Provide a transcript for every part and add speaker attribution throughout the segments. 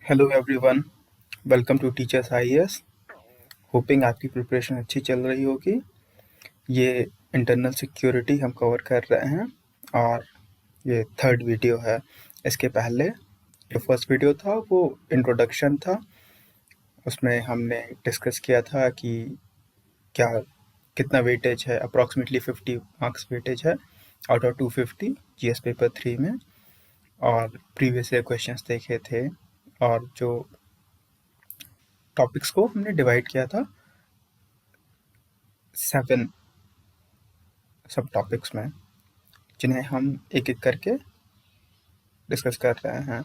Speaker 1: Hello everyone, welcome to teachers IAS. Hoping आपकी preparation अच्छी चल रही होगी। ये इंटरनल सिक्योरिटी हम कवर कर रहे हैं और ये थर्ड वीडियो है। इसके पहले जो फर्स्ट वीडियो था वो इंट्रोडक्शन था। उसमें हमने डिस्कस किया था कि क्या कितना वेटेज है, अप्रॉक्सीमेटली 50 मार्क्स वेटेज है आउट ऑफ 250 जीएस पेपर 3 में। और प्रीवियस ईयर क्वेश्चंस देखे थे और जो टॉपिक्स को हमने डिवाइड किया था 7 सब टॉपिक्स में, जिन्हें हम एक एक करके डिस्कस कर रहे हैं।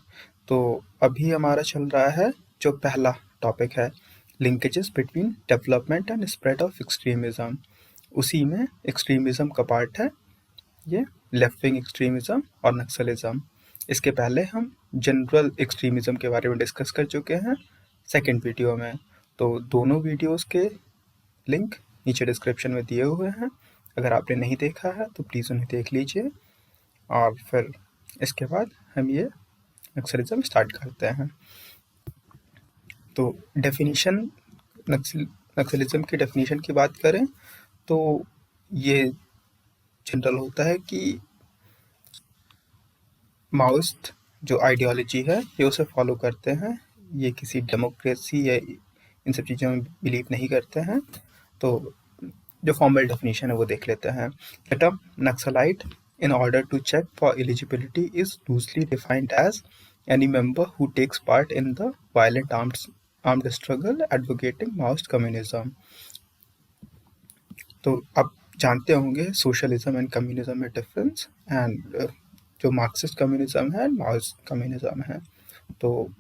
Speaker 1: तो अभी हमारा चल रहा है जो पहला टॉपिक है, linkages between development and spread of extremism. उसी में एक्सट्रीमिज्म का पार्ट है ये लेफ्ट विंग एक्सट्रीमिज्म और नक्सलिज्म। इसके पहले हम जनरल एक्सट्रीमिज्म के बारे में डिस्कस कर चुके हैं सेकेंड वीडियो में। तो दोनों वीडियोस के लिंक नीचे डिस्क्रिप्शन में दिए हुए हैं। अगर आपने नहीं देखा है तो प्लीज़ उन्हें देख लीजिए और फिर इसके बाद हम ये नक्सलिज्म स्टार्ट करते हैं। तो डेफिनेशन, नक्सलिज्म की डेफिनेशन की बात करें तो ये जनरल होता है कि माओइस्ट जो आइडियोलॉजी है ये उसे फॉलो करते हैं। ये किसी डेमोक्रेसी या इन सब चीज़ों में बिलीव नहीं करते हैं। तो जो फॉर्मल डेफिनेशन है वो देख लेते हैं। The term naxalite in order to check for eligibility is loosely defined as any member who takes part in the violent armed struggle advocating Maoist communism। तो आप जानते होंगे सोशलिज्म एंड कम्युनिज्म में डिफरेंस, एंड जो Marxist communism है, Maoist communism है। तो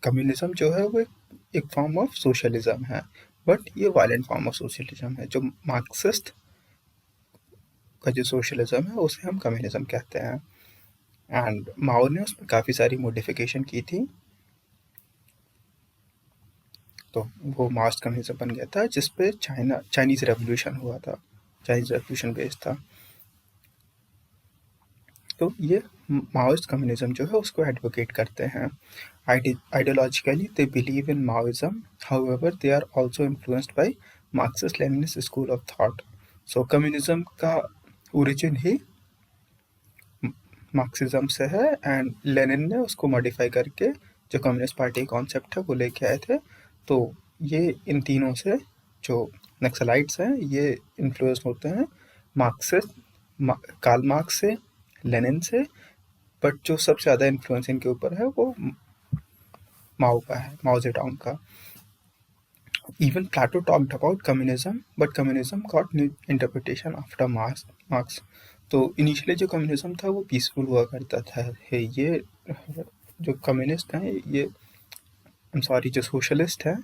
Speaker 1: communism जो है वो एक फॉर्म ऑफ सोशलिज्म है, बट ये वायलेंट फॉर्म ऑफ सोशलिज्म है। जो मार्क्सिस्ट का जो सोशलिज्म है उसे हम कम्युनिज्म कहते हैं। एंड माओ ने उसमें काफ़ी सारी मॉडिफिकेशन की थी, तो वो माओइस्ट कम्युनिज्म बन गया था जिस पे चाइनीज़ रेवोल्यूशन हुआ था, चाइनीज़ रेवोल्यूशन बेस्ड था। तो ये माओइस्ट कम्युनिज्म जो है उसको एडवोकेट करते हैं। Ideologically they believe in Maoism, however they are also influenced by Marxist Leninist school of thought. So communism का ओरिजिन ही मार्क्सिज्म से है, एंड लेनिन ने उसको मॉडिफाई करके जो कम्युनिस्ट पार्टी कॉन्सेप्ट है वो लेके आए थे। तो ये इन तीनों से जो नक्सलाइट्स हैं ये इन्फ्लुएंस होते हैं मार्क्सिस्ट, कार्ल मार्क्स से, लेनिन से, बट जो सबसे ज़्यादा इन्फ्लुएंस इनके ऊपर है वो माओ का है, माओ जेडोंग का। Even Plato talked about communism, but communism got new interpretation after Marx। तो इनिशियली जो कम्युनिज्म था वो पीसफुल हुआ करता था। है ये जो कम्युनिस्ट हैं, ये जो सोशलिस्ट हैं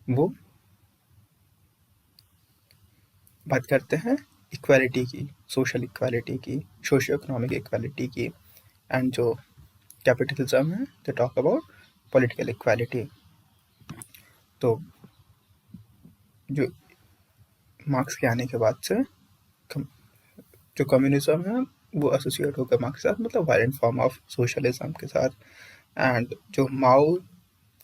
Speaker 1: वो बात करते हैं इक्वालिटी की, सोशल इक्वालिटी की, सोशियो इकोनॉमिक इक्वालिटी की। एंड जो कैपिटलिज्म है they talk about political equality. तो जो मार्क्स के आने के बाद से जो कम्युनिज्म है वो एसोसिएट होकर मार्क्स के साथ, मतलब वायलेंट फॉर्म ऑफ सोशलिज्म के साथ। एंड जो माओ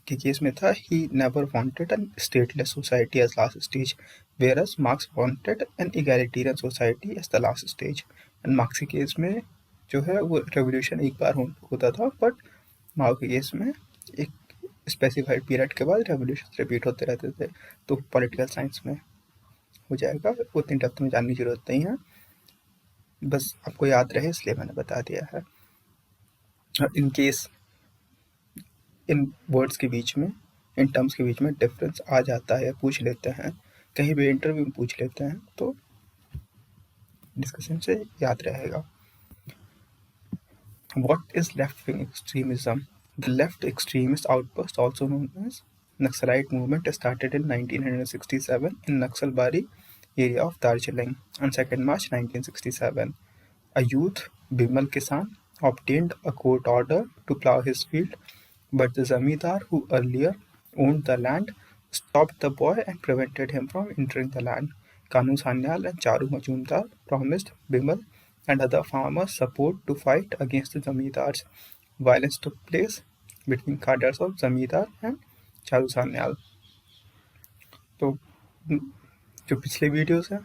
Speaker 1: के केस में था, he never wanted an stateless society as last stage, whereas Marx wanted an egalitarian society as the last stage. And Marx के केस में जो है वो रेवोल्यूशन एक बार होता था, बट माओ के केस में एक स्पेसिफाइड पीरियड के बाद रेवोल्यूशन रिपीट होते रहते थे। तो पॉलिटिकल साइंस में हो जाएगा, उतनी डेप्थ में जानने की जरूरत नहीं है, बस आपको याद रहे इसलिए मैंने बता दिया है। इन केस इन वर्ड्स के बीच में, इन टर्म्स के बीच में डिफरेंस आ जाता है, पूछ लेते हैं, कहीं भी इंटरव्यू में पूछ लेते हैं, तो डिस्कशन से याद रहेगा। What is left-wing extremism? The left extremist outburst, also known as Naxalite movement, started in 1967 in Naxalbari area of Darjeeling on 2nd March 1967. A youth, Bimal Kisan, obtained a court order to plough his field, but the zamindar who earlier owned the land stopped the boy and prevented him from entering the land. Kanu Sanyal and Charu Majumdar promised Bimal and other farmers support to fight against the zamindars, violence took place between cadres of Zamindar and Charu Sanyal. तो जो पिछले videos हैं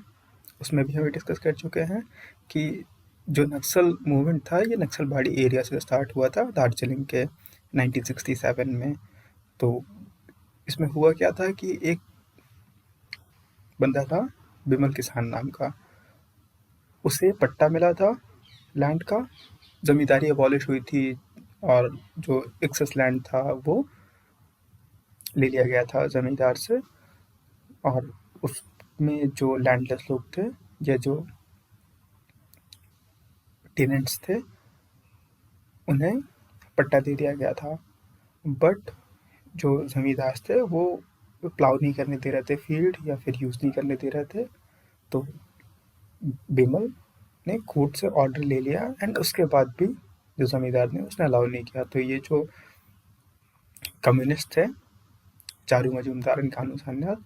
Speaker 1: उसमें भी हम discuss कर चुके हैं कि जो नक्सल मूवमेंट था ये नक्सलबाड़ी एरिया से स्टार्ट हुआ था दार्जिलिंग के 1967 में। तो इसमें हुआ क्या था कि एक बंदा था बिमल किसान नाम का, उसे पट्टा मिला था लैंड का, जमींदारी अबॉलिश हुई थी और जो एक्सेस लैंड था वो ले लिया गया था जमींदार से, और उसमें जो लैंडलेस लोग थे या जो टेनेंट्स थे उन्हें पट्टा दे दिया गया था। बट जो जमींदार थे वो प्लाउ नहीं करने दे रहे थे फील्ड या फिर यूज़ नहीं करने दे रहे थे। तो बिमल ने कोर्ट से ऑर्डर ले लिया एंड उसके बाद भी जो जमींदार ने उसने अलाउ नहीं किया। तो ये जो कम्युनिस्ट थे चारू मजूमदार एंड कानू सान्याल,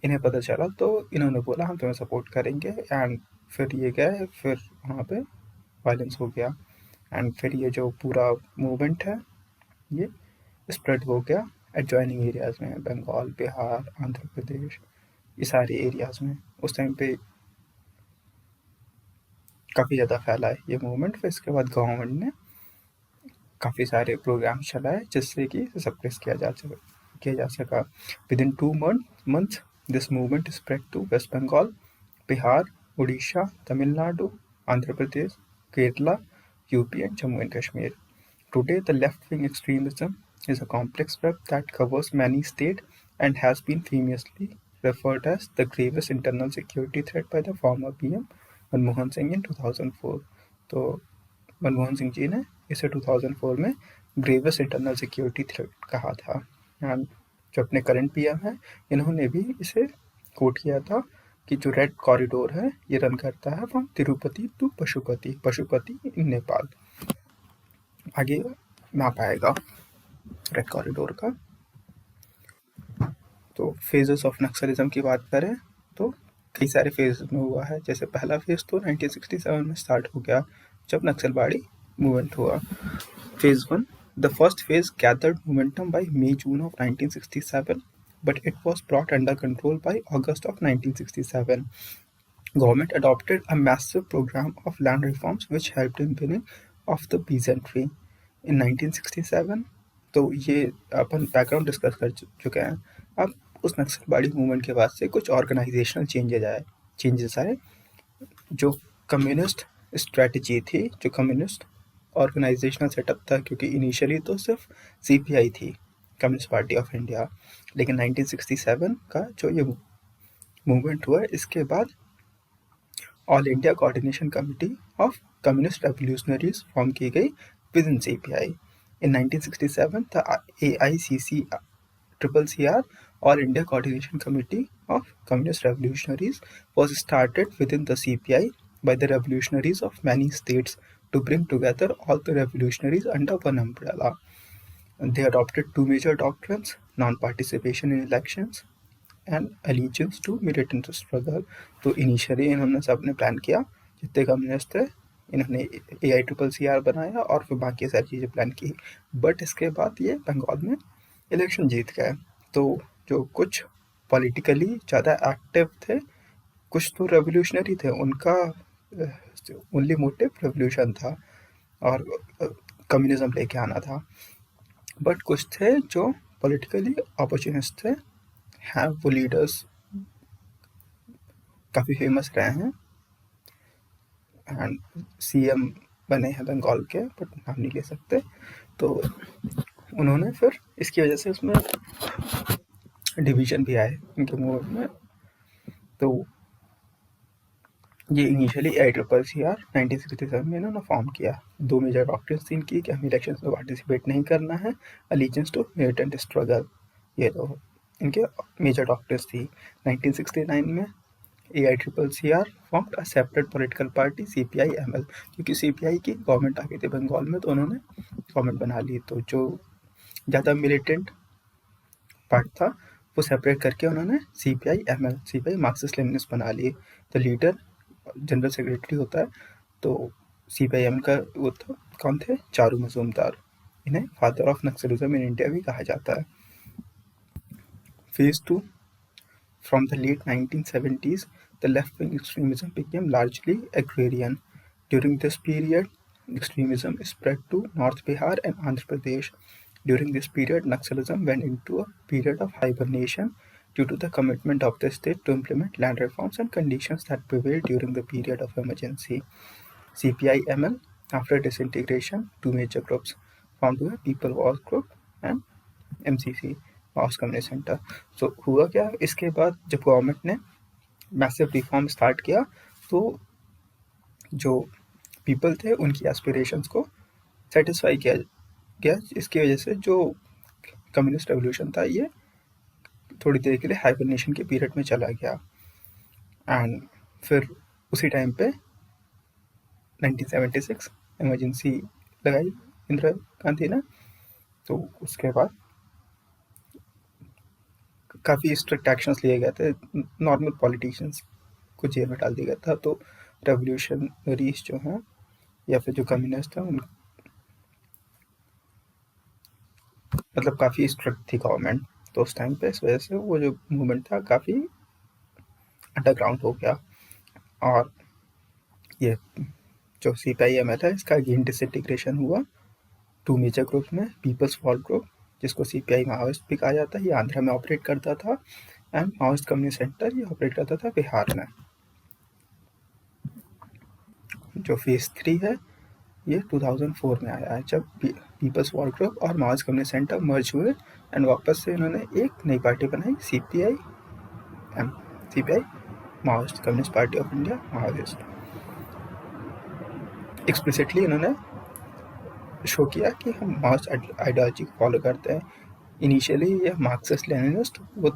Speaker 1: इन्हें पता चला तो इन्होंने बोला हम तुम्हें सपोर्ट करेंगे एंड फिर ये गए, फिर वहाँ पे वायलेंस हो गया एंड फिर ये जो पूरा मूवमेंट है ये स्प्रेड हो गया एडजॉइनिंग एरियाज में, बंगाल, बिहार, आंध्र प्रदेश, ये सारे एरियाज में। उस टाइम पे काफ़ी ज़्यादा फैला है ये मूवमेंट। फिर इसके बाद गवर्नमेंट ने काफ़ी सारे प्रोग्राम चलाए जिससे कि सप्रेस किया जा सका। Within 2 months this movement spread to West Bengal, Bihar, Orissa, Tamil Nadu, Andhra Pradesh, Kerala, UP and Jammu and Kashmir. Today, the left-wing extremism is a complex web that covers many states and has been famously referred as the gravest internal security threat by the former PM Manmohan Singh in 2004. तो मनमोहन सिंह जी ने इसे 2004 में gravest internal security threat कहा था। And जो अपने current PM है इन्होंने भी इसे कोट किया था कि जो रेड कॉरिडोर है ये रन करता है from Tirupati to Pashupati in Nepal. आगे मैप आएगा रेड कॉरिडोर का। तो फेजेस ऑफ नक्सलिज्म की बात करें तो कई सारे फेज में हुआ है। जैसे पहला फेज तो 1967 में स्टार्ट हो गया जब नक्सलबाड़ी मूवमेंट हुआ। Phase 1, the first phase gathered momentum by May-June of 1967, but it was brought under control by August of 1967. Government adopted a massive program of land reforms which helped in winning of the peasantry. In 1967 तो ये अपन background discuss कर चुके हैं। अब उस Naxalbari movement के बाद से कुछ ऑर्गेनाइजेशनल चेंजेस आए। जो कम्युनिस्ट स्ट्रेटजी थी, जो कम्युनिस्ट ऑर्गेनाइजेशनल सेटअप था, क्योंकि इनिशियली तो सिर्फ सीपीआई थी, कम्युनिस्ट पार्टी ऑफ इंडिया, लेकिन 1967 का जो ये मूवमेंट हुआ इसके बाद all India coordination committee of communist revolutionaries form की गई with in CPI. In 1967, the AICC-CCR, All India Coordination Committee of Communist Revolutionaries, was started within the CPI by the revolutionaries of many states to bring together all the revolutionaries under one umbrella. They adopted two major doctrines: non-participation in elections and allegiance to militant struggle. तो initially इन्होंने सबने plan किया, जितने communist थे इन्होंने AICCR बनाया और फिर बाकी सारी चीज़ें प्लान की। बट इसके बाद ये बंगाल में इलेक्शन जीत गए। तो जो कुछ पॉलिटिकली ज़्यादा एक्टिव थे, कुछ तो रेवोल्यूशनरी थे, उनका ओनली मोटिव रेवोल्यूशन था और कम्युनिज्म लेके आना था। बट कुछ थे जो पॉलिटिकली अपॉर्चुनिस्ट थे, हैं वो लीडर्स काफ़ी फेमस रहे हैं एंड सीएम बने हैं बंगाल के, बट नाम नहीं ले सकते। तो उन्होंने फिर इसकी वजह से उसमें डिवीजन भी आए उनके मूवमेंट में। तो ये इनिशियली AICCR 1967 में इन्होंने फॉर्म किया। दो मेजर डॉक्ट्रिन्स थी इनकी कि हमें इलेक्शन में पार्टिसिपेट नहीं करना है, अलीजेंस टू मिलिटेंट स्ट्रगल, ये दो इनके मेजर डॉक्ट्रिन्स थी। 1969 में AICCR formed a separate political party CPI-ML, क्योंकि CPI की गवर्नमेंट आ गई थी बंगाल में तो उन्होंने गवर्नमेंट बना ली। तो जो ज़्यादा मिलिटेंट पार्ट था वो सेपरेट करके उन्होंने CPI-ML, CPI मार्क्सिस्ट लेनिनिस्ट बना ली। तो लीडर जनरल सेक्रेटरी होता है, तो CPI-ML का वो था, कौन थे? चारू मजूमदार। इन्हें father of Naxalism in India भी कहा जाता है। Phase 2. From the late 1970s, the left-wing extremism became largely agrarian. During this period, extremism spread to North Bihar and Andhra Pradesh. During this period, Naxalism went into a period of hibernation due to the commitment of the state to implement land reforms and conditions that prevailed during the period of emergency. CPI-ML, after disintegration, two major groups formed were People War Group and MCC, Marx communist centre. So हुआ क्या, इसके बाद जब government ने massive reform start किया तो जो people थे उनकी एस्पिरेशंस को सेटिस्फाई किया गया, इसकी वजह से जो कम्युनिस्ट रेवोल्यूशन था ये थोड़ी देर के लिए हाइबरनेशन के पीरियड में चला गया। एंड फिर उसी टाइम पे 1976 इमरजेंसी लगाई इंदिरा गांधी ने, तो उसके बाद काफ़ी स्ट्रिक्ट एक्शंस लिए गए थे, नॉर्मल पॉलिटिशियंस को जेल में डाल दिया गया था। तो रेवोल्यूशनरीज जो हैं या फिर जो कम्युनिस्ट हैं उन मतलब काफ़ी स्ट्रिक्ट थी गवर्नमेंट तो उस टाइम पे, इस वजह से वो जो मूवमेंट था काफ़ी अंडरग्राउंड हो गया। और ये जो CPI-ML है इसका अगेन डिसइंटीग्रेशन हुआ टू मेजर ग्रुप्स में, पीपल्स वॉर ग्रुप जिसको CPI माओइस्ट भी कहा जाता है, ये आंध्रा में ऑपरेट करता था, एंड माओइस्ट कम्युनिस्ट सेंटर ये ऑपरेट करता था बिहार में। जो फेज 3 है ये 2004 में आया है, जब पीपल्स वॉर ग्रुप और माओइस्ट कम्युनिस्ट सेंटर मर्ज हुए एंड वापस से इन्होंने एक नई पार्टी बनाई, CPI Maoist communist party of India, Maoist. Explicitly इन्होंने शो किया कि हम माओइस्ट आइडियोलॉजी को फॉलो करते हैं। इनिशियली ये मार्क्सिस्ट लेनिनिस्ट वो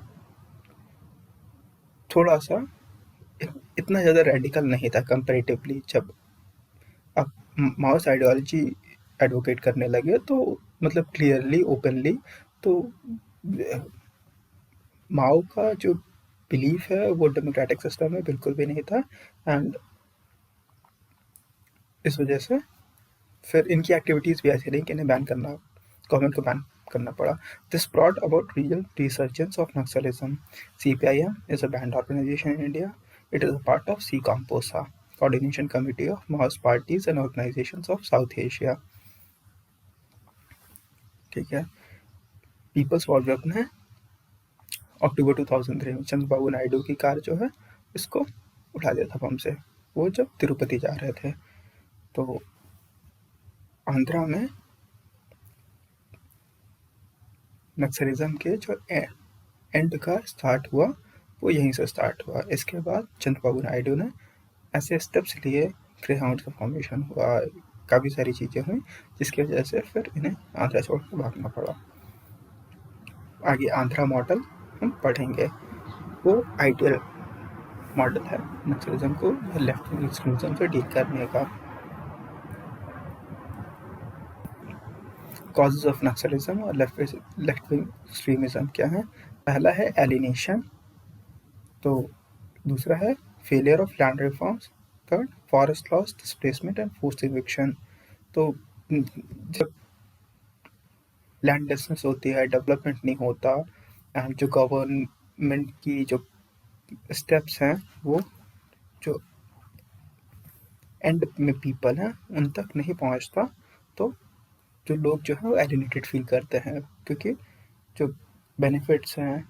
Speaker 1: थोड़ा सा इतना ज़्यादा रेडिकल नहीं था कंपैरेटिवली। जब अब माओइस्ट आइडियोलॉजी एडवोकेट करने लगे तो मतलब क्लियरली ओपनली, तो माओ का जो बिलीफ है वो डेमोक्रेटिक सिस्टम में बिल्कुल भी नहीं था, एंड इस वजह से फिर इनकी एक्टिविटीज़ भी ऐसी रही कि इन्हें बैन करना, गवर्नमेंट को बैन करना पड़ा। This brought about real resurgence of Naxalism. CPI-M is a banned organization in India. It is a part of CCOMPOSA, Coordination Committee of Maoist Parties and Organizations of South Asia। ठीक है, peoples war group ने अक्टूबर 2003 में चंद्रबाबू नायडू की car जो है इसको उठा दिया था बम से, वो जब तिरुपति जा रहे थे। तो आंध्रा में नक्सलिज्म के जो एंड का स्टार्ट हुआ वो यहीं से स्टार्ट हुआ। इसके बाद चंद्रबाबू नायडू ने ऐसे स्टेप्स लिए, ग्रेहाउंड का फॉर्मेशन हुआ, काफ़ी सारी चीज़ें हुई जिसकी वजह से फिर इन्हें आंध्रा छोड़ कर भागना पड़ा। आगे आंध्रा मॉडल हम पढ़ेंगे, वो आइडियल मॉडल है नक्सलिज्म को लेफ्ट विंग एक्सट्रीमिज्म से डील करने का। कॉजेज ऑफ नक्सलिज्म और लेफ्ट विंग एक्सट्रीमिज्म क्या है? पहला है एलिनेशन, तो दूसरा है failure of land reforms, third forest loss, displacement and forced eviction. तो जब लैंडलेसनेस होती है, डेवलपमेंट नहीं होता, एंड जो गवर्नमेंट की जो स्टेप्स हैं वो जो एंड में पीपल हैं उन तक नहीं पहुंचता, तो जो लोग जो है वो एलिनेटेड फील करते हैं, क्योंकि जो बेनिफिट्स हैं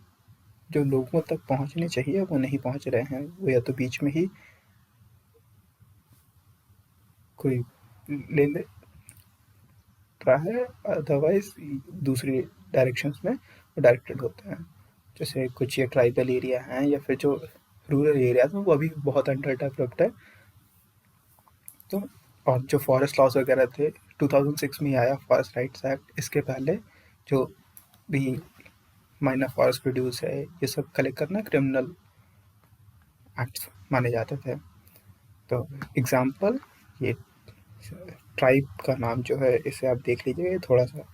Speaker 1: जो लोगों तक पहुंचने चाहिए वो नहीं पहुंच रहे हैं, वो या तो बीच में ही कोई ले ले रहा है, अदरवाइज दूसरी डायरेक्शंस में डायरेक्टेड होते हैं। जैसे कुछ ये ट्राइबल एरिया हैं या फिर जो रूरल एरिया हैं वो अभी बहुत अंडर डेवलप्ड है। तो और जो फॉरेस्ट लॉज वगैरह थे 2006 में आया फॉरेस्ट राइट्स एक्ट, इसके पहले जो भी माइनर फॉरेस्ट प्रोड्यूस है ये सब कलेक्ट करना क्रिमिनल एक्ट्स माने जाते थे। तो एग्जाम्पल ये ट्राइब का नाम जो है इसे आप देख लीजिए, थोड़ा सा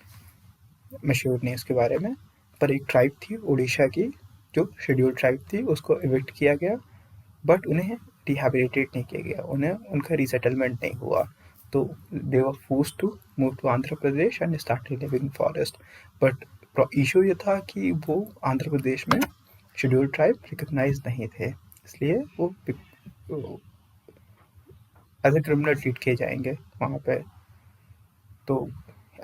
Speaker 1: मशहूर नहीं इसके बारे में, पर एक ट्राइब थी उड़ीसा की जो शेड्यूल्ड ट्राइब थी, उसको इविक्ट किया गया बट उन्हें रिहैबिलिटेट नहीं किया गया, उन्हें उनका रीसेटलमेंट नहीं हुआ। तो they were forced to move to Andhra Pradesh and started living in forest. But issue ये था कि वो आंध्र प्रदेश में शेड्यूल्ड ट्राइब रिकग्नाइज नहीं थे, इसलिए वो एज ए क्रिमिनल ट्रीट किए जाएंगे वहाँ पे। तो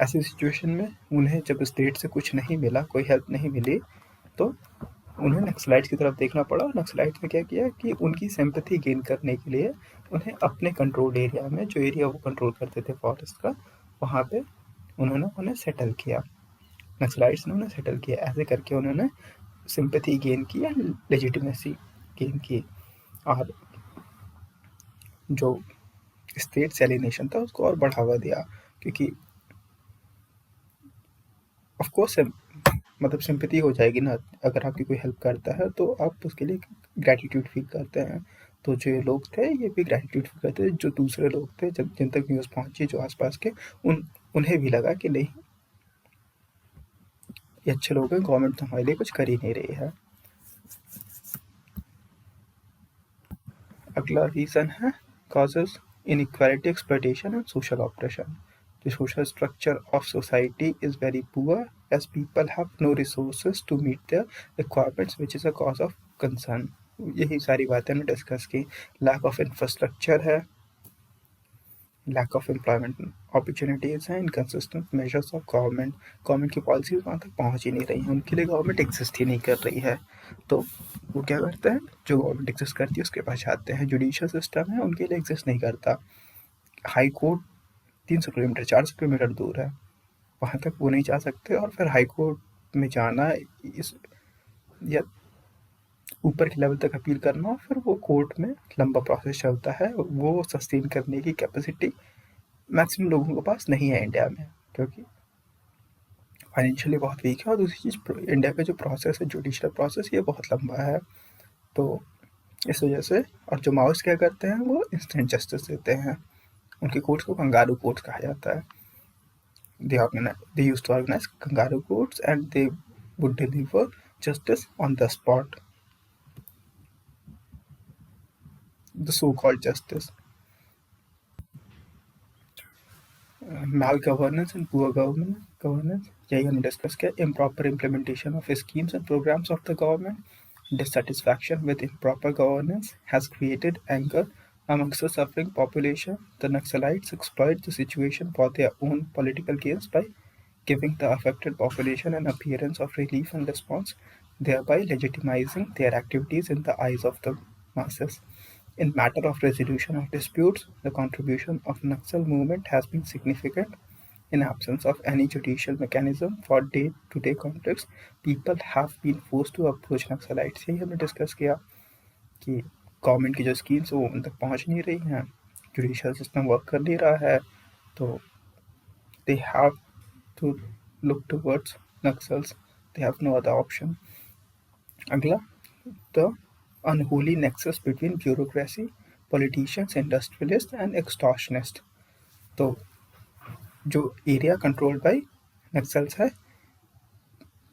Speaker 1: ऐसी सिचुएशन में उन्हें जब स्टेट से कुछ नहीं मिला, कोई हेल्प नहीं मिली, तो उन्हें नक्सलाइट्स की तरफ देखना पड़ा। नक्सलाइट्स ने क्या किया कि उनकी सिंपैथी गेन करने के लिए उन्हें अपने कंट्रोल एरिया में, जो एरिया वो कंट्रोल करते थे फॉरेस्ट का, वहाँ पे उन्होंने उन्हें सेटल किया। नक्सलाइट्स ने उन्हें सेटल किया। ऐसे करके उन्होंने सिंपैथी गेन की एंड लेजिटिमेसी गेन की, और जो स्टेट सेलिनेशन था उसको और बढ़ावा दिया। क्योंकि ऑफ कोर्स मतलब सिंपैथी हो जाएगी ना, अगर आपकी कोई हेल्प करता है तो आप उसके लिए ग्रैटिट्यूड फील करते हैं। तो जो ये लोग थे ये भी ग्रैटिट्यूड फील करते थे, जो दूसरे लोग थे, जब जिन तक न्यूज़ पहुंची, जो आसपास के, उन्हें भी लगा कि नहीं, ये अच्छे लोग हैं, गवर्नमेंट तो हमारे लिए कुछ कर ही नहीं रही है। अगला रीज़न है causes inequality, exploitation and social oppression. The social structure of society is very poor as people have no resources to meet their requirements, which is a cause of concern. यही सारी बातें हमने डिस्कस की। Lack of infrastructure है, lack of employment opportunities हैं, inconsistent measures of government की policies वहाँ तक पहुँच ही नहीं रही हैं, उनके लिए गवर्नमेंट एग्जिस्ट ही नहीं कर रही है। तो वो क्या करते हैं, जो गवर्नमेंट एग्जिस्ट करती है उसके पास जाते हैं। जुडिशियल सिस्टम है, उनके लिए एग्जिस्ट नहीं करता। हाई कोर्ट 300 किलोमीटर 400 किलोमीटर दूर है, वहाँ तक वो नहीं जा सकते, और फिर हाई कोर्ट में जाना, इस या ऊपर के लेवल तक अपील करना, और फिर वो कोर्ट में लंबा प्रोसेस चलता है। वो सस्टेन करने की कैपेसिटी मैक्सिमम लोगों के पास नहीं है इंडिया में, क्योंकि फाइनेंशियली बहुत वीक है। और दूसरी चीज़, इंडिया का जो प्रोसेस है, जुडिशियल प्रोसेस, ये बहुत लंबा है। तो इस वजह से, और जो माओइस्ट क्या करते हैं, वो इंस्टेंट जस्टिस देते हैं। उनके कोर्ट्स को कंगारू कोर्ट्स कहा जाता है। they used to organize kangaroo courts and they would deliver justice on the spot, the so-called justice. Malgovernance and poor governance, यही हमने डिस्कस किया। improper implementation of schemes and programs of the government, dissatisfaction with improper governance has created anger amongst the suffering population. The Naxalites exploit the situation for their own political gains by giving the affected population an appearance of relief and response, thereby legitimizing their activities in the eyes of the masses. In matter of resolution of disputes, the contribution of Naxal movement has been significant. In absence of any judicial mechanism for day-to-day conflicts, people have been forced to approach Naxalites। यही हमने discuss किया कि government की जो schemes वो उन तक पहुंच नहीं रही हैं, जुडिशियल सिस्टम वर्क कर नहीं रहा है, तो they have to look towards Naxals. They have no other option. अगला, the unholy nexus between bureaucracy, politicians, industrialists and extortionists. तो जो एरिया कंट्रोल्ड बाय नक्सल्स है,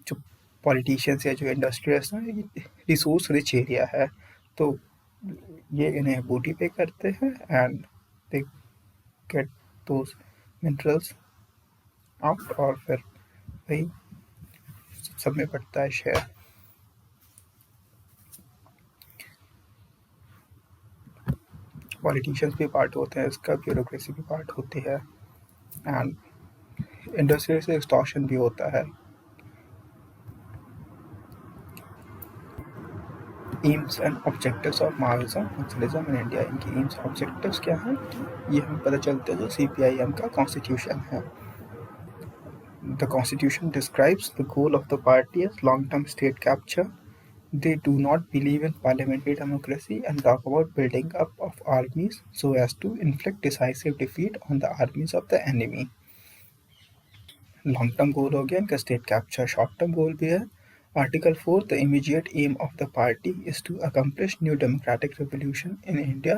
Speaker 1: जो पॉलिटिशियंस या जो इंडस्ट्रियलिस्ट हैं, ये रिसोर्स रिच एरिया है, तो ये इन्हें बूटी पे करते हैं and they get those minerals out, और फिर वही सब में बढ़ता है शेयर। पॉलिटिशियंस भी पार्ट होते हैं इसका, ब्यूरोक्रेसी भी पार्ट होती है, एंड इंडस्ट्री से एक्सटॉर्शन भी होता है। AIIMS and objectives of Maoism Naxalism in India. इनकी एम्स ऑब्जेक्टिव्स क्या हैं, ये हमें पता चलता है जो CPIM का कॉन्स्टिट्यूशन है। The constitution describes the goal of the party as long term state capture. They do not believe in parliamentary democracy and talk about building up of armies so as to inflict decisive defeat on the armies of the enemy. Long term goal हो गया इनका state capture, short term goal भी है। Article 4, the immediate aim of the party is to accomplish new democratic revolution in India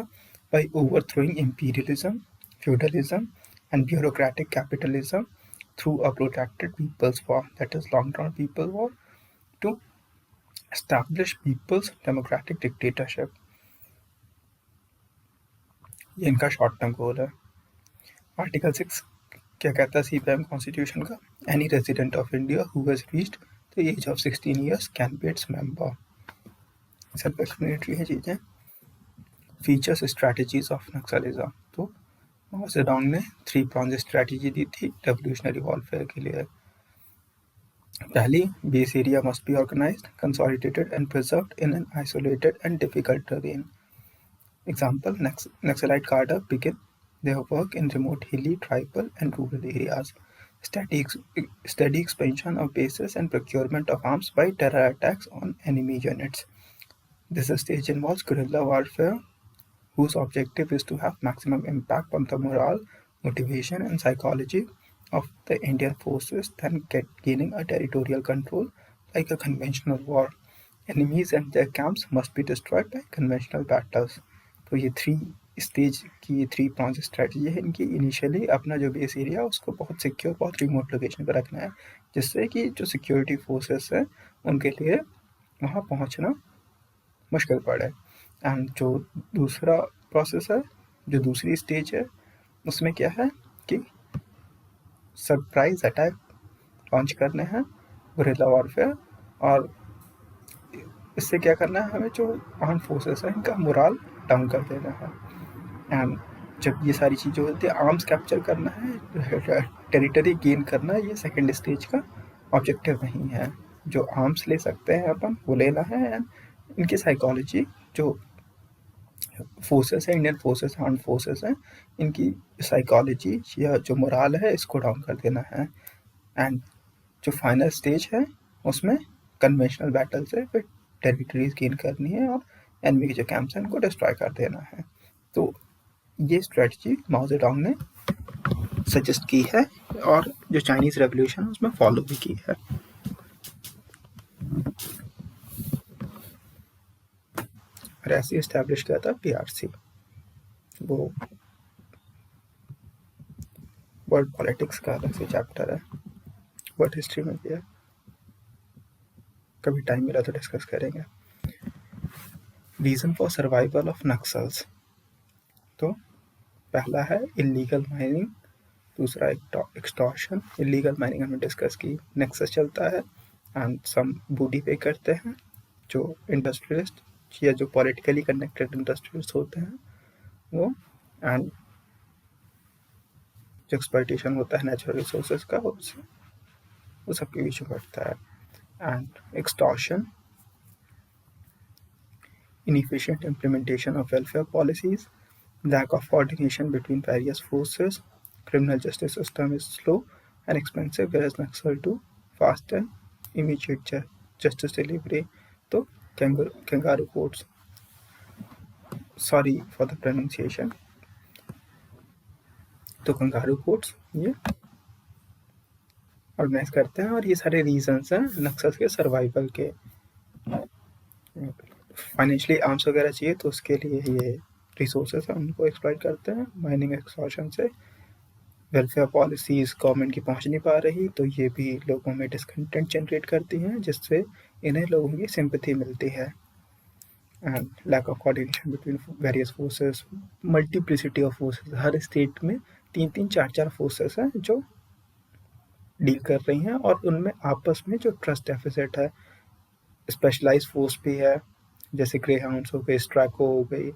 Speaker 1: by overthrowing imperialism, feudalism and bureaucratic capitalism through a protracted people's war, that is long term people war, to establish people's democratic dictatorship। ये इनका short term गोल है। Article 6 क्या कहता है CPM constitution का? Any resident of India who has reached the age of 16 years can be its member. Self explanatory है चीज़ें। Features strategies of Naxalism, तो माओ जेडोंग ने 3 प्रॉन्ज स्ट्रैटेजी दी थी रेवोल्यूशनरी वॉरफेयर के लिए। पहली, base area must be organised, consolidated and preserved in an isolated and difficult terrain. Example, Naxalite cadre begin their work in remote hilly, tribal and rural areas. Steady expansion of bases and procurement of arms by terror attacks on enemy units. This stage involves guerrilla warfare, whose objective is to have maximum impact on the morale, motivation and psychology of the Indian forces than gaining a territorial control like a conventional war. Enemies and their camps must be destroyed by conventional battles. तो ये 3 stage की 3 prawns strategy है। इनकी initially अपना जो base area है उसको बहुत सिक्योर, बहुत रिमोट लोकेशन पर रखना है, जिससे कि जो सिक्योरिटी फोर्सेस हैं उनके लिए वहाँ पहुँचना मुश्किल पड़े। एंड जो दूसरा प्रोसेस है, जो दूसरी स्टेज है, उसमें क्या है कि सरप्राइज अटैक लॉन्च करने हैं, गुरिल्ला वॉरफेयर, और इससे क्या करना है, हमें जो आर्म फोर्सेस है इनका मोराल डाउन कर देना है। एंड जब ये सारी चीज़ें होती है, आर्म्स कैप्चर करना है, टेरिटरी गेन करना है, ये सेकेंड स्टेज का ऑब्जेक्टिव नहीं है। जो आर्म्स ले सकते हैं अपन वो लेना है, एंड इनकी साइकोलॉजी, जो फोर्सेस है, इंडियन फोर्सेस, आर्म फोर्सेस हैं, इनकी साइकोलॉजी या जो मोराल है इसको डाउन कर देना है। एंड जो फाइनल स्टेज है उसमें कन्वेंशनल बैटल से फिर टेरिटरीज गेन करनी है और एनिमी के जो कैंप्स हैं उनको डिस्ट्रॉय कर देना है। तो ये स्ट्रेटजी माओ जेडोंग ने सजेस्ट की है और जो चाइनीज रेवोल्यूशन उसमें फॉलो भी की है। और ऐसे इस्टेब्लिश किया था पीआरसी, वो वर्ल्ड पॉलिटिक्स का अलग से चैप्टर है, वर्ल्ड हिस्ट्री में भी है, कभी टाइम मिला तो डिस्कस करेंगे। Reason for survival of Naxals, तो पहला है इलीगल माइनिंग, दूसरा एक्सटॉर्शन। इलीगल माइनिंग हमने डिस्कस की, नेक्सस चलता है एंड सम बूटी पे करते हैं जो इंडस्ट्रियलिस्ट या जो पॉलिटिकली कनेक्टेड इंडस्ट्रियलिस्ट होते हैं वो, एंड जो एक्सप्लॉयटेशन होता है नेचुरल रिसोर्सेज का वो सबके बीच में बढ़ता है। And extortion, inefficient implementation of welfare policies, lack of coordination between various forces, criminal justice system is slow and expensive, whereas Naxal do fast and immediate justice delivery. तो kangaroo courts, sorry for the pronunciation, तो kangaroo courts ये organise करते हैं और ये सारे reasons हैं Naxals के सर्वाइवल के। फाइनेंशियली आर्म्स वगैरह चाहिए तो उसके लिए ये रिसोर्सेस हैं उनको एक्सप्लॉइट करते हैं माइनिंग एक्सटॉर्शन से। वेलफेयर पॉलिसीज गवर्नमेंट की पहुंच नहीं पा रही तो ये भी लोगों में डिसकंटेंट जनरेट करती हैं, जिससे इन्हें लोगों की सिंपैथी मिलती है। And lack of coordination between various forces, multiplicity of forces, हर स्टेट में 3-3, 4-4 फोर्सेस हैं जो डील कर रही हैं और उनमें आपस में जो ट्रस्ट डेफिसिट है। स्पेशलाइज्ड फोर्स भी है, जैसे ग्रे हाउंड्स हो गई, स्ट्रैको हो गई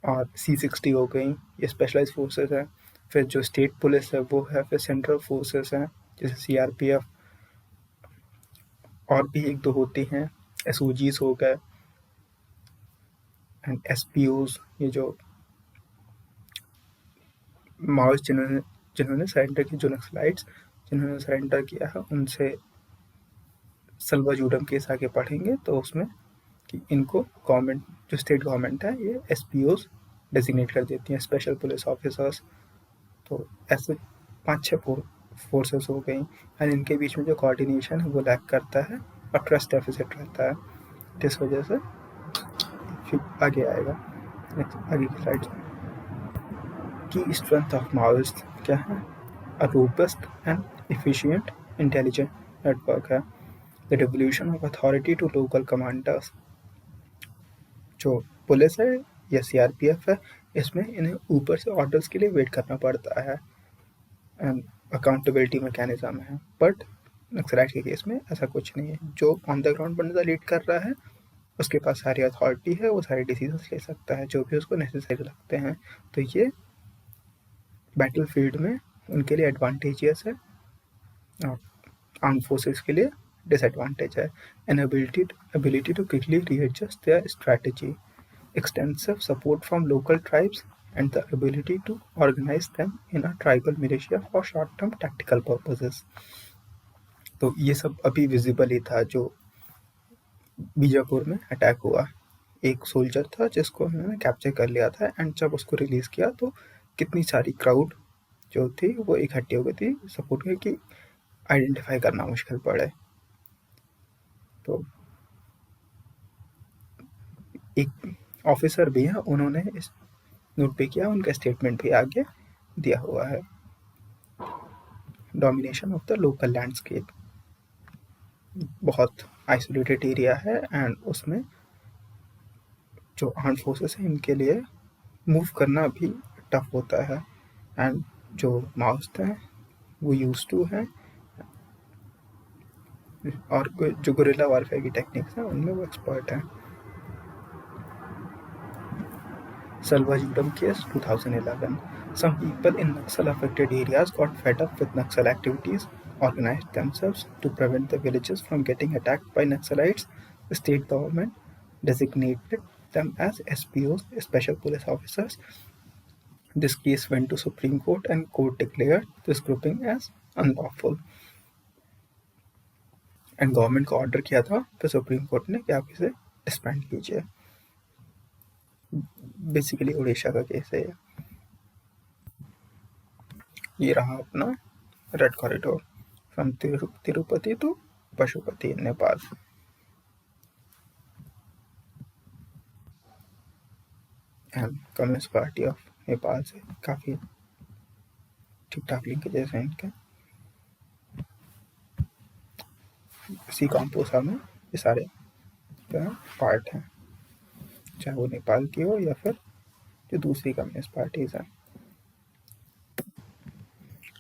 Speaker 1: और C60 हो गई, ये स्पेशलाइज फोर्सेस हैं। फिर जो स्टेट पुलिस है वो है, फिर सेंट्रल फोर्सेस हैं जैसे CRPF, और भी 1-2 होती हैं, SOGs हो गए एंड SPOs, ये जो माओइस्ट जिन्होंने सरेंडर की, जो नक्सलाइट्स जिन्होंने सरेंडर किया है उनसे सल्वाजुडम केस आगे पढ़ेंगे तो उसमें कि इनको गवर्नमेंट, जो स्टेट गवर्नमेंट है, ये SPOs डेजिग्नेट कर देती हैं, स्पेशल पुलिस ऑफिसर्स। तो ऐसे 5-6 फोर्सेस हो गई एंड इनके बीच में जो कोऑर्डिनेशन है वो लैक करता है और ट्रस्ट डेफिसिट रहता है, जिस वजह से फिर आगे आएगा आगे की स्लाइड्स में। की स्ट्रेंथ ऑफ माओइस्ट क्या है? A robust and efficient intelligent network है। The devolution of authority to local commanders, जो पुलिस है या CRPF है इसमें इन्हें ऊपर से ऑर्डर्स के लिए वेट करना पड़ता है एंड अकाउंटेबिलिटी मैकेनिज्म है। बट नक्सलाइट के केस में ऐसा कुछ नहीं है। जो ऑन द ग्राउंड बंदा लीड कर रहा है उसके पास सारी अथॉरिटी है, वो सारे डिसीजंस ले सकता है जो भी उसको नेसेसरी लगते हैं। तो ये बैटल फील्ड में उनके लिए एडवांटेजेस है और आर्म फोर्सेस के लिए डिसएडवांटेज है। An ability to quickly readjust their strategy, extensive support from local tribes, and the ability to organize them in a tribal militia for short-term tactical purposes. तो ये सब अभी विजिबल ही था जो बीजापुर में अटैक हुआ। एक सोल्जर था जिसको उन्होंने कैप्चर कर लिया था एंड जब उसको रिलीज किया तो कितनी सारी क्राउड जो थी वो इकट्ठी हो गई थी सपोर्ट के कि आइडेंटिफाई करना मुश्किल पड़े। तो एक ऑफिसर भी है, उन्होंने इस नोट पे किया, उनका स्टेटमेंट भी आगे दिया हुआ है। Domination of the local landscape, बहुत आइसोलेटेड एरिया है एंड उसमें जो आर्म फोर्सेस है इनके लिए मूव करना भी टफ होता है एंड जो माओइस्ट हैं वो यूज टू है और जो गुरिल्ला वारफेयर की टेक्निक्स हैं उनमें वो एक्सपर्ट हैं। Salwa Judam case 2011. Some people in Naxal-affected areas got fed up with Naxal activities, organized themselves to prevent the villages from getting attacked by Naxalites. The state government designated them as SPOs, Special Police Officers. This case went to Supreme Court and court declared this grouping as unlawful. And government को order किया था तो supreme court ने कि आप इसे डिस्बैंड कीजिए। Basically Orissa का केस है ये रहा अपना red corridor from Tirupati to Pashupati in Nepal. And communist party of Nepal से काफ़ी ठीक ठाक लिंकेजेस हैं इनके। इसी कॉम्पोसा में ये सारे पार्ट हैं, चाहे वो नेपाल की हो या फिर जो दूसरी कम्युनिस्ट पार्टीज हैं।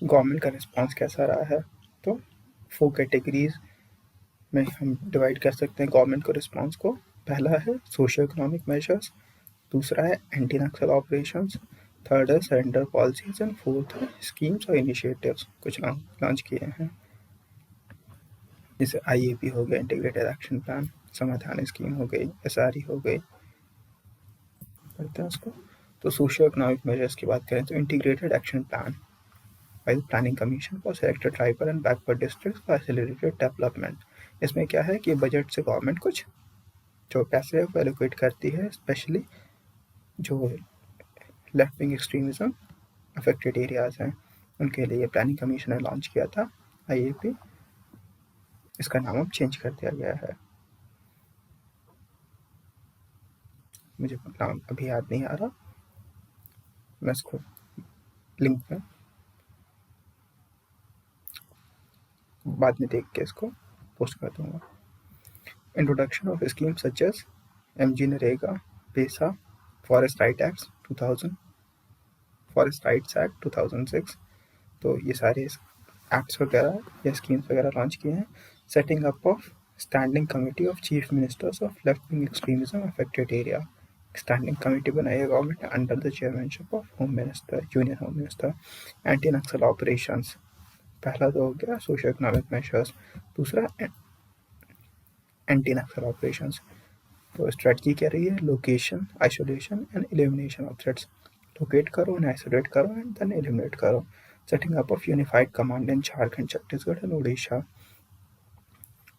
Speaker 1: गवर्नमेंट का रिस्पांस कैसा रहा है, तो 4 कैटेगरीज में हम डिवाइड कर सकते हैं गवर्नमेंट को रिस्पांस को। पहला है सोशियो इकोनॉमिक मेजर्स, दूसरा है एंटी नक्सल ऑपरेशंस, थर्ड है सरेंडर पॉलिसीज एंड फोर्थ है स्कीम्स और इनिशिएटिव्स कुछ लॉन्च किए हैं, जैसे IAP हो गया, इंटीग्रेटेड एक्शन प्लान, समाधान स्कीम हो गई, SRE हो गई। पढ़ते हैं उसको। तो सोशियो इकोनॉमिक मेजर्स की बात करें तो integrated action plan by the planning commission for selected tribal and backward districts for accelerated development. इसमें क्या है कि बजट से गवर्नमेंट कुछ जो पैसे है वो एलोकेट करती है, स्पेशली जो left wing extremism affected areas हैं उनके लिए प्लानिंग कमीशन ने लॉन्च किया था IAP। इसका नाम अब चेंज कर दिया गया है, मुझे नाम अभी याद नहीं आ रहा, मैं इसको लिंक में बाद में देख के इसको पोस्ट कर दूंगा। Introduction of scheme such as MG NREGA, PESA, forest right act 2000, forest rights act 2006। तो ये सारे एक्ट्स वगैरह या स्कीम्स वगैरह लॉन्च किए हैं। Setting up of standing committee of chief ministers of left wing extremism affected area. Standing committee बनाई है गवर्नमेंट ने under the chairmanship of home minister, union home minister. Anti Naxal operations, पहला तो हो गया सोशो इकोनॉमिक मेजर्स, दूसरा anti नक्सल operations. तो strategy क्या रही है, location, isolation and elimination of threats. Locate करो, उन्हें आइसोलेट करो एंड देन एलिमिनेट करो। Setting up of unified command in Jharkhand, Chhattisgarh and Orissa.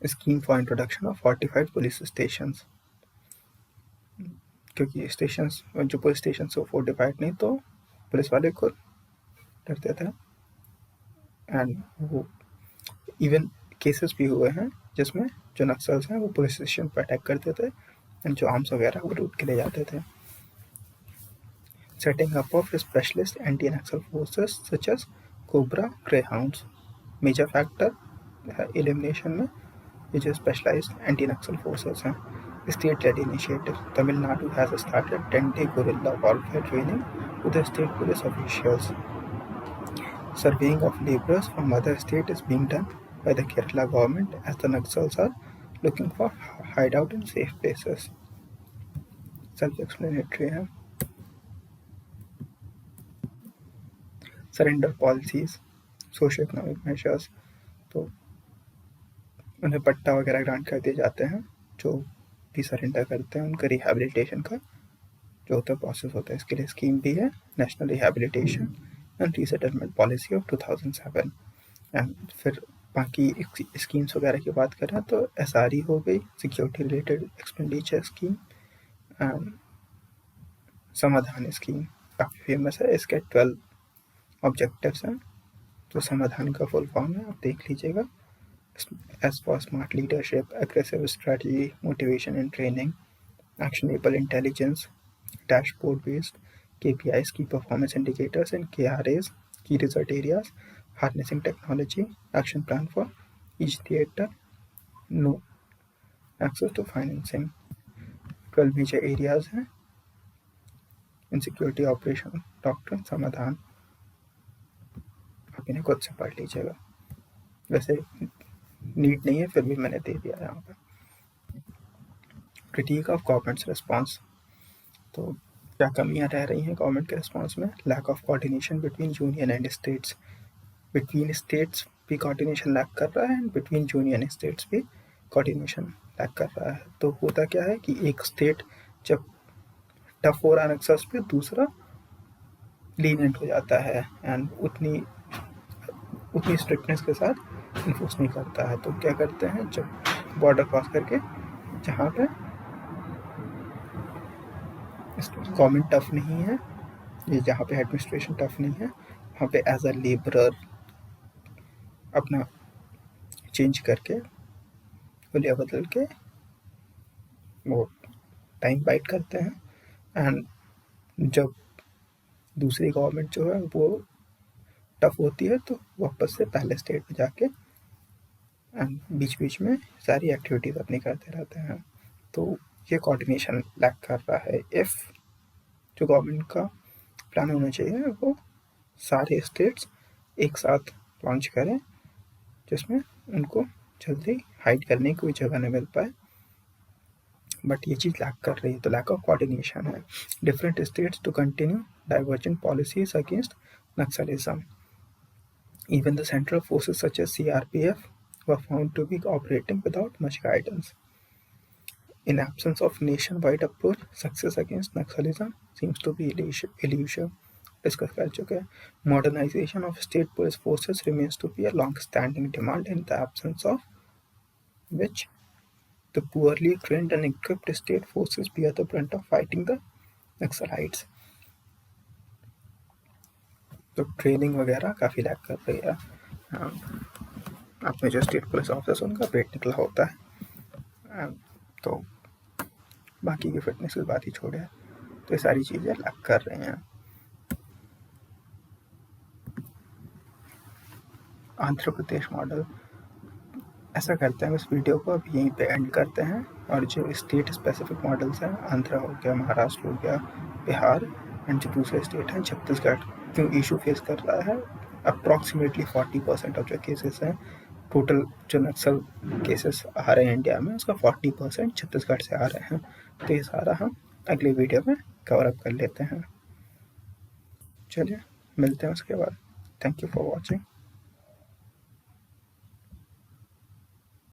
Speaker 1: Scheme for introduction of fortified police stations, क्योंकि स्टेशंस जो पुलिस स्टेशन वो फोर्टिफाइड नहीं तो पुलिस वाले को डरते थे एंड वो इवन केसेस भी हुए हैं जिसमें जो नक्सल्स हैं वो पुलिस स्टेशन पर अटैक करते थे एंड जो आर्म्स वगैरह वो लूट के ले जाते थे। Setting up of specialist anti Naxal forces such as COBRA, Greyhounds. Major factor elimination में ये जो स्पेशलाइज्ड एंटी नक्सल फोर्सेस हैं। State-led initiative. Tamil Nadu has started 10-day guerrilla warfare training to the state police officials. Surveying of laborers from other states is being done by the Kerala government as the Naxals are looking for hideout in safe places. Self-explanatory है. Surrender policies, socio-economic measures. तो उन्हें पट्टा वगैरह grant कर दिए जाते हैं जो भी सरेंडर करते हैं उनका रिहेबिलिटेशन का जो होता है प्रोसेस होता है. इसके लिए स्कीम भी है national rehabilitation and resettlement policy of 2007. And फिर बाकी स्कीम्स वगैरह की बात करें तो SRE हो गई, सिक्योरिटी रिलेटेड एक्सपेंडिचर स्कीम. समाधान स्कीम काफ़ी फेमस है. इसके 12 ऑब्जेक्टिव्स हैं. तो समाधान का फुल फॉर्म है, आप देख लीजिएगा. As for smart leadership, aggressive strategy, motivation and training, actionable intelligence, dashboard-based KPIs, key performance indicators, and KRAs, key result areas, harnessing technology, action plan for each theatre, no access to financing. 12 major areas हैं. Insecurity operation doctrine समाधान. आप इन्हें खुद से पढ़ लीजिएगा. वैसे need नहीं है, फिर भी मैंने दे दिया यहाँ पर. Critic of governments response. तो क्या कमियाँ रह रही हैं गवर्नमेंट के रिस्पॉन्स में? Lack of coordination between union and states. Between states भी कोऑर्डिनेशन लैक कर रहा है एंड बिटवीन यूनियन स्टेट्स भी कोऑर्डिनेशन लैक कर रहा है. तो होता क्या है कि एक स्टेट जब टफ हो रहा है नक्सल्स पे, दूसरा लीनियंट हो जाता है एंड उतनी स्ट्रिक्टनेस के साथ इन्फोर्स नहीं करता है. तो क्या करते हैं, जब बॉर्डर क्रॉस करके जहाँ पे गवर्नमेंट टफ नहीं है, ये जहाँ पे एडमिनिस्ट्रेशन टफ नहीं है, वहाँ पे एज अ लेबरर अपना चेंज करके हुलिया बदल के वो टाइम बाइट करते हैं. एंड जब दूसरी गवर्नमेंट जो है वो टफ होती है तो वापस से पहले स्टेट में जाके एंड बीच बीच में सारी एक्टिविटीज़ अपनी करते रहते हैं. तो ये कोऑर्डिनेशन लैक कर रहा है. इफ़ जो गवर्नमेंट का प्लान होना चाहिए वो सारे स्टेट्स एक साथ लॉन्च करें जिसमें उनको जल्दी हाइड करने की कोई जगह न मिल पाए, बट ये चीज़ लैक कर रही है. तो लैक ऑफ कोऑर्डिनेशन है. Different states to continue divergent policies against Naxalism. Even the central forces such as CRPF were found to be operating without much guidance. In absence of nationwide approach, success against Naxalism seems to be illusion. Discuss कर चुके हैं. Modernization of state police forces remains to be a long-standing demand, in the absence of which the poorly trained and equipped state forces bear the brunt of fighting the Naxalites. तो training वगैरह काफ़ी lack कर रही है. अपने जो state police officers उनका पेट निकला होता है. तो बाकी की फिटनेस की बात ही छोड़े, तो ये सारी चीज़ें लैक कर रही हैं. आंध्र प्रदेश मॉडल. ऐसा करते हैं इस वीडियो को अब यहीं पे एंड करते हैं. और जो स्टेट स्पेसिफिक मॉडल्स हैं, आंध्र हो गया, महाराष्ट्र हो गया, बिहार एंड जो दूसरे स्टेट हैं छत्तीसगढ़, क्यों इशू फेस कर रहा है. अप्रॉक्सीमेटली 40% ऑफ जो केसेस हैं, टोटल जो नक्सल केसेस आ रहे हैं इंडिया में, उसका 40% छत्तीसगढ़ से आ रहे हैं. तो ये सारा हम अगले वीडियो में कवर अप कर लेते हैं. चलिए मिलते हैं उसके बाद. Thank you for watching.